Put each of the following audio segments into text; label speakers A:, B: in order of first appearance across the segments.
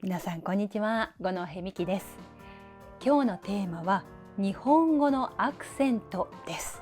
A: 皆さんこんにちは、五戸美希です。今日のテーマは日本語のアクセントです。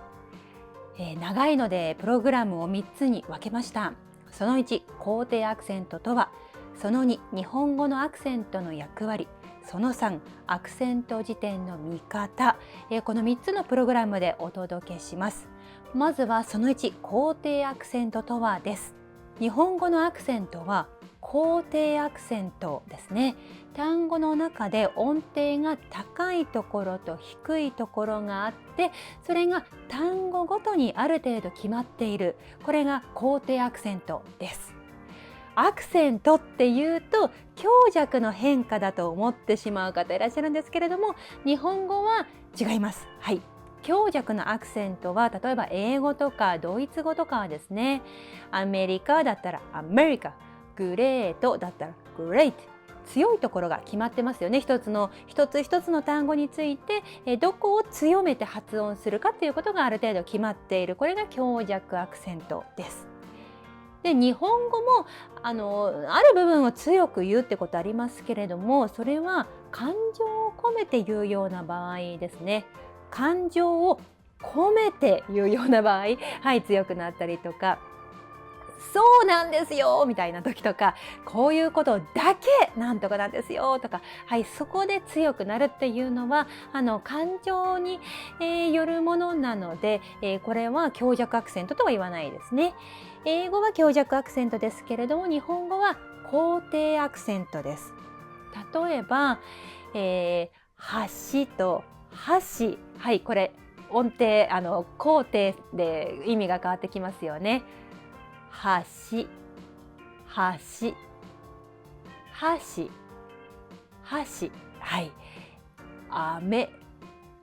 A: 長いのでプログラムを3つに分けました。その1、肯定アクセントとは。その2、日本語のアクセントの役割。その3、アクセント辞典の見方。この3つのプログラムでお届けします。まずはその1、肯定アクセントとはです。日本語のアクセントは肯定アクセントですね。単語の中で音程が高いところと低いところがあって、それが単語ごとにある程度決まっている。これが肯定アクセントです。アクセントっていうと強弱の変化だと思ってしまう方いらっしゃるんですけれども、日本語は違います。はい。強弱のアクセントは例えば英語とかドイツ語とかはですね、アメリカだったらアメリカ、グレートだったらグレート、強いところが決まってますよね。一つ一つの単語についてどこを強めて発音するかということがある程度決まっている。これが強弱アクセントです。で、日本語もある部分を強く言うってことありますけれども、それは感情を込めて言うような場合ですね。感情を込めて言うような場合、はい、強くなったりとか、そうなんですよみたいな時とか、こういうことだけなんとかなんですよとか、はい、そこで強くなるっていうのは感情に、よるものなので、これは強弱アクセントとは言わないですね。英語は強弱アクセントですけれども、日本語は肯定アクセントです。例えば、橋と箸、はい、これ音程肯定で意味が変わってきますよね。橋、橋、箸、箸、はい。雨、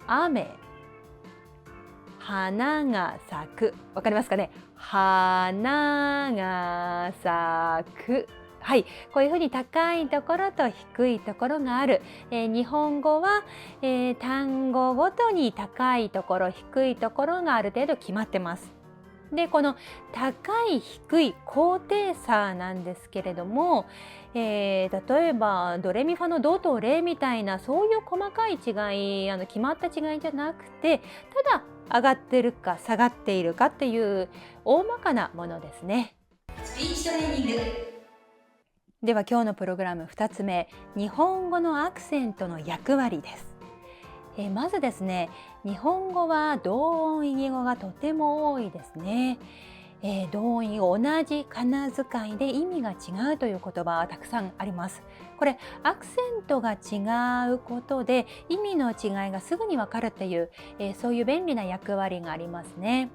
A: 雨、花が咲く。わかりますかね。花が咲く。はい、こういうふうに高いところと低いところがある。日本語は、単語ごとに高いところ、低いところがある程度決まってます。で、この高い低い高低差なんですけれども、例えばドレミファのドとレみたいなそういう細かい違い、決まった違いじゃなくて、ただ上がってるか下がっているかっていう大まかなものですね。スピーチトレーニングでは、今日のプログラム2つ目、日本語のアクセントの役割です。まずですね、日本語は同音異義語がとても多いですね。同音異義語、同じ仮名遣いで意味が違うという言葉はたくさんあります。これアクセントが違うことで意味の違いがすぐにわかるという、そういう便利な役割がありますね。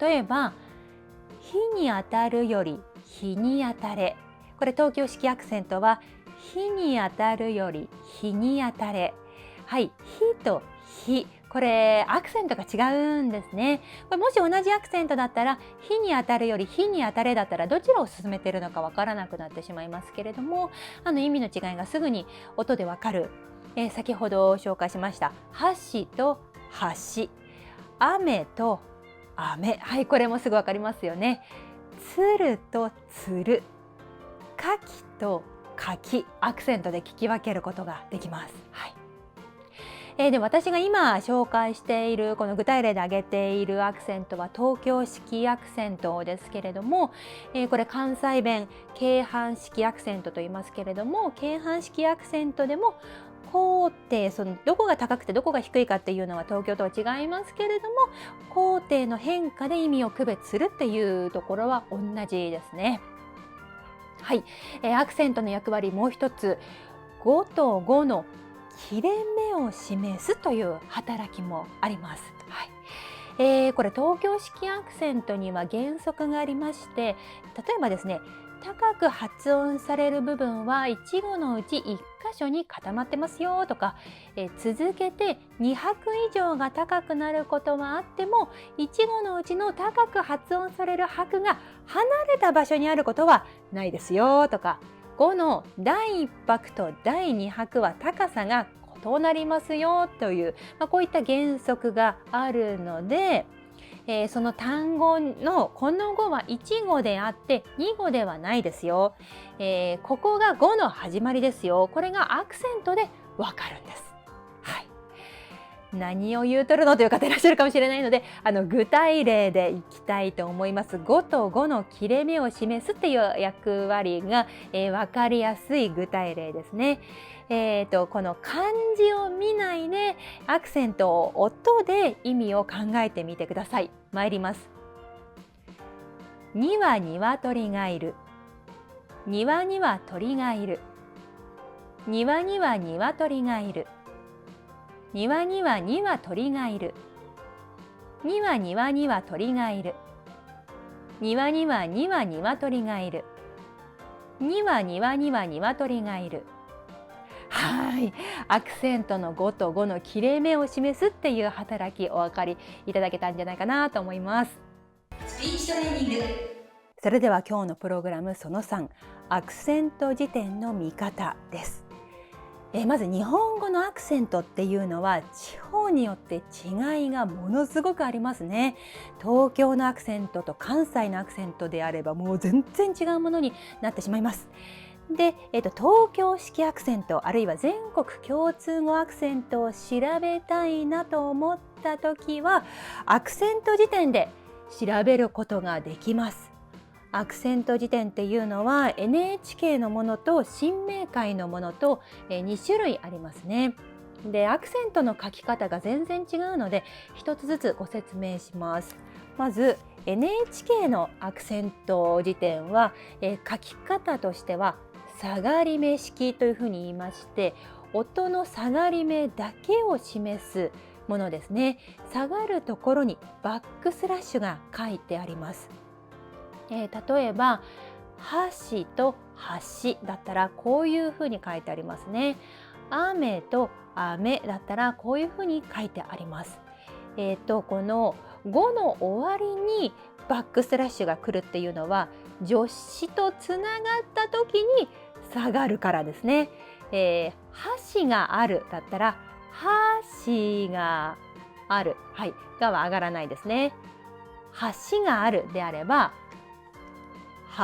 A: 例えば、日に当たるより日に当たれ。これ東京式アクセントは日に当たるより日に当たれ。はい、日と日、これアクセントが違うんですね。これもし同じアクセントだったら、日に当たるより日に当たれだったらどちらを進めているのかわからなくなってしまいますけれども、意味の違いがすぐに音でわかる。先ほど紹介しました箸と橋、雨と雨、はい、これもすぐわかりますよね。鶴と鶴、牡蠣と柿、アクセントで聞き分けることができます。はい。で、私が今紹介しているこの具体例で挙げているアクセントは東京式アクセントですけれども、これ関西弁京阪式アクセントと言いますけれども、京阪式アクセントでも高低、そのどこが高くてどこが低いかっていうのは東京とは違いますけれども、高低の変化で意味を区別するっていうところは同じですね。はい、アクセントの役割もう一つ、語と語の切れ目を示すという働きもあります。はい。これ東京式アクセントには原則がありまして、例えばですね、高く発音される部分は一語のうち1箇所に固まってますよとか、続けて2拍以上が高くなることはあっても、一語のうちの高く発音される拍が離れた場所にあることはないですよとか、語の第1拍と第2拍は高さが異なりますよという、こういった原則があるので、その単語のこの語は1語であって2語ではないですよ。ここが語の始まりですよ。これがアクセントでわかるんです。はい。何を言うとるのという方いらっしゃるかもしれないので、具体例でいきたいと思います。語と語の切れ目を示すっていう役割が、分かりやすい具体例ですね。この漢字を見ないでアクセントを音で意味を考えてみてください。参ります。には鶏がいる。庭には鳥がいる。庭には鶏がいる。庭には鶏がいる。庭には鳥がいる。庭には鶏がいる。庭には鶏がいる。はい、アクセントの語と語の切れ目を示すっていう働きお分かりいただけたんじゃないかなと思います。スピーチトレーニング。それでは今日のプログラムその3、アクセント辞典の見方です。まず日本語のアクセントっていうのは地方によって違いがものすごくありますね。東京のアクセントと関西のアクセントであればもう全然違うものになってしまいます。で、東京式アクセントあるいは全国共通語アクセントを調べたいなと思った時はアクセント辞典で調べることができます。アクセント辞典っていうのは NHK のものと新明解のものと2種類ありますね。で、アクセントの書き方が全然違うので一つずつご説明します。まず NHK のアクセント辞典は書き方としては下がり目式というふうに言いまして、音の下がり目だけを示すものですね。下がるところにバックスラッシュが書いてあります。例えば箸と橋だったらこういうふうに書いてありますね。雨と雨だったらこういうふうに書いてあります。この語の終わりにバックスラッシュが来るっていうのは助詞とつながった時に下がるからですね。箸があるだったら箸がある、はい、がは上がらないですね。橋があるであれば橋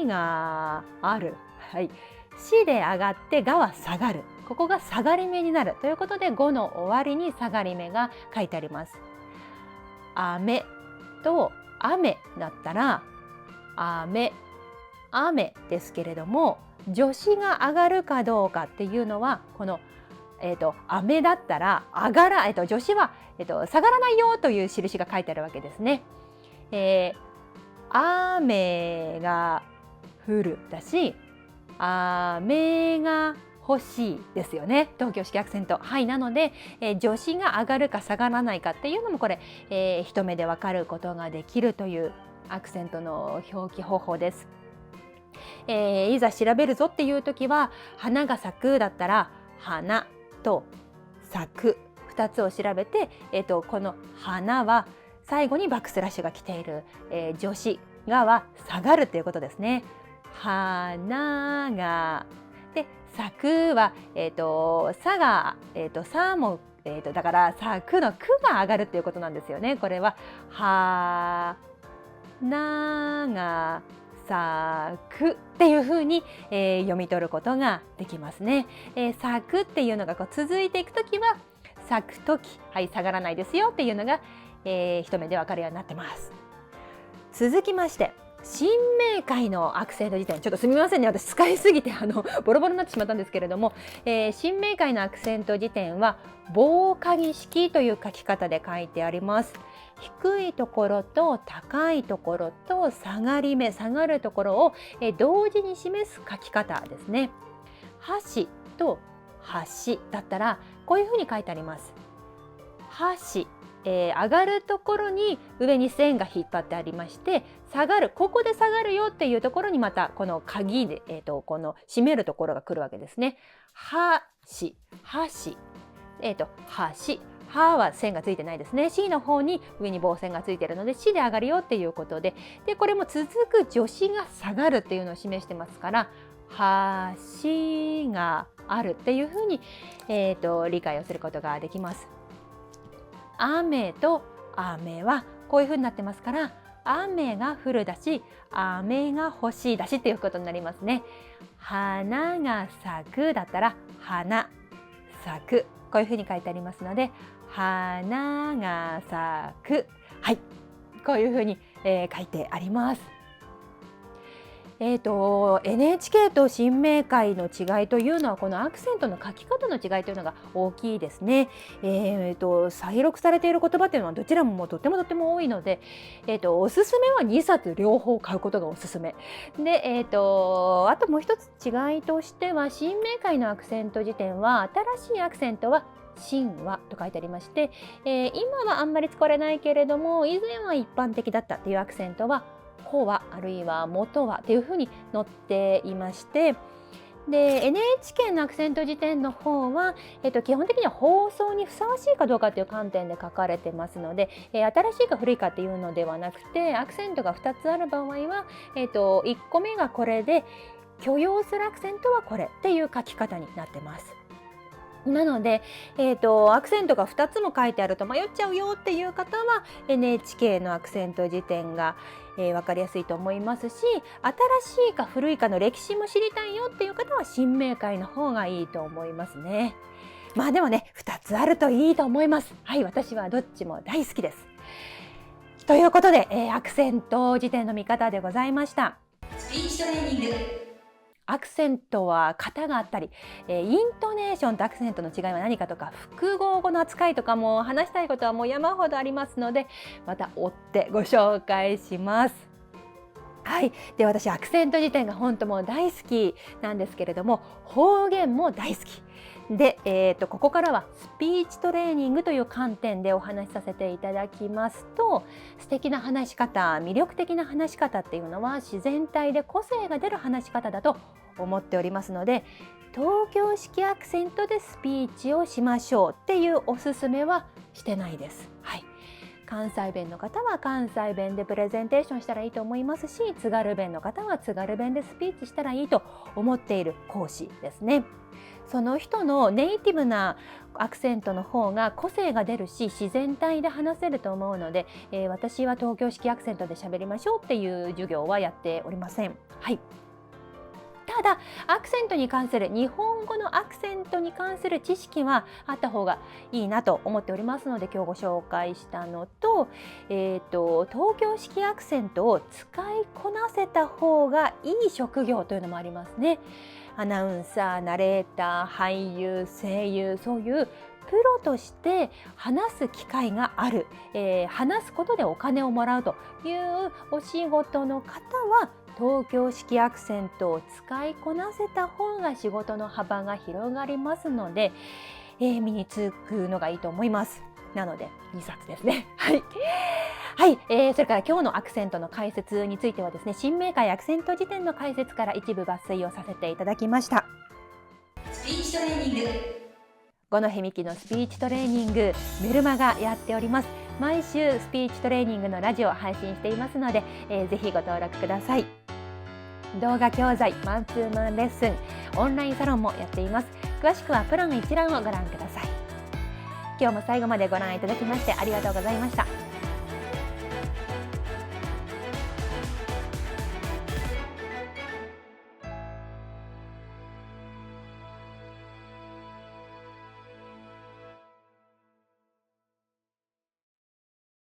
A: がある、はい、しで上がってがは下がる、ここが下がり目になるということで語の終わりに下がり目が書いてあります。雨と雨だったら雨ですけれども助詞が上がるかどうかっていうのはこの、雨だったら上がら、助詞は、下がらないよという印が書いてあるわけですね。雨が降るだし雨が欲しいですよね。東京式アクセント、はい、なので、助詞が上がるか下がらないかっていうのもこれ、一目でわかることができるというアクセントの表記方法です。いざ調べるぞっていう時は花が咲くだったら花と咲く2つを調べて、この花は最後にバックスラッシュが来ている、助詞がは下がるということですね。花がで咲くは、さが、さも、だから咲くのくが上がるということなんですよね。これは花が咲くっていう風に、読み取ることができますね。咲くっていうのがこう続いていくときは咲くとき、はい、下がらないですよっていうのが、一目でわかるようになってます。続きまして新明解のアクセント辞典、ちょっとすみませんね、私使いすぎてボロボロになってしまったんですけれども、新明解のアクセント辞典は棒鍵式という書き方で書いてあります。低いところと高いところと下がり目、下がるところを、同時に示す書き方ですね。箸と橋だったらこういうふうに書いてあります。箸、上がるところに上に線が引っ張ってありまして、下がる、ここで下がるよっていうところにまたこの鍵で、この締めるところが来るわけですね。箸、箸、箸、はは線がついてないですね。しの方に上に棒線がついているのでしで上がるよっていうことで、これも続く助詞が下がるっていうのを示してますから、橋があるっていうふうに、理解をすることができます。雨と雨はこういう風になってますから、雨が降るだし、雨が欲しいだしっていうことになりますね。花が咲くだったら花咲く、こういう風に書いてありますので、花が咲く、はい、こういう風に、書いてあります。NHK と新明解の違いというのは、このアクセントの書き方の違いというのが大きいですね。再録されている言葉というのはどちらももうとっても多いので、おすすめは2冊両方買うことがおすすめで、あともう一つ違いとしては、新明解のアクセント辞典は新しいアクセントは神話と書いてありまして、今はあんまり使われないけれども以前は一般的だったっていうアクセントは古はあるいは元はっていうふうに載っていまして、で NHK のアクセント辞典の方は、基本的には放送にふさわしいかどうかという観点で書かれてますので、新しいか古いかっていうのではなくて、アクセントが2つある場合は、1個目がこれで許容するアクセントはこれっていう書き方になってます。なので、アクセントが2つも書いてあると迷っちゃうよっていう方は NHK のアクセント辞典が、分かりやすいと思いますし、新しいか古いかの歴史も知りたいよっていう方は新明解の方がいいと思いますね。まあでもね、2つあるといいと思います。はい、私はどっちも大好きです。ということで、アクセント辞典の見方でございました。スピーチトレーニング。アクセントは型があったり、イントネーションとアクセントの違いは何かとか、複合語の扱いとかも話したいことはもう山ほどありますので、また追ってご紹介します。はい、で私アクセント辞典が本当もう大好きなんですけれども、方言も大好きで、ここからはスピーチトレーニングという観点でお話しさせていただきますと、素敵な話し方、魅力的な話し方っていうのは自然体で個性が出る話し方だと思っておりますので、東京式アクセントでスピーチをしましょうっていうおすすめはしてないです。はい、関西弁の方は関西弁でプレゼンテーションしたらいいと思いますし、津軽弁の方は津軽弁でスピーチしたらいいと思っている講師ですね。その人のネイティブなアクセントの方が個性が出るし、自然体で話せると思うので、私は東京式アクセントで喋りましょうっていう授業はやっておりません。はい、ただアクセントに関する、日本語のアクセントに関する知識はあった方がいいなと思っておりますので、今日ご紹介したのと、東京式アクセントを使いこなせた方がいい職業というのもありますね。アナウンサー、ナレーター、俳優、声優、そういうプロとして話す機会がある、話すことでお金をもらうというお仕事の方は、東京式アクセントを使いこなせた方が仕事の幅が広がりますので、身につくのがいいと思います。なので2冊ですね。はい。はい、それから今日のアクセントの解説についてはですね、新明解アクセント辞典の解説から一部抜粋をさせていただきました。スピーチトレーニング。五戸美希のスピーチトレーニング、メルマガやっております。毎週スピーチトレーニングのラジオを配信していますので、ぜひご登録ください。動画教材、マンツーマンレッスン、オンラインサロンもやっています。詳しくはプラン一覧をご覧ください。今日も最後までご覧いただきましてありがとうございました。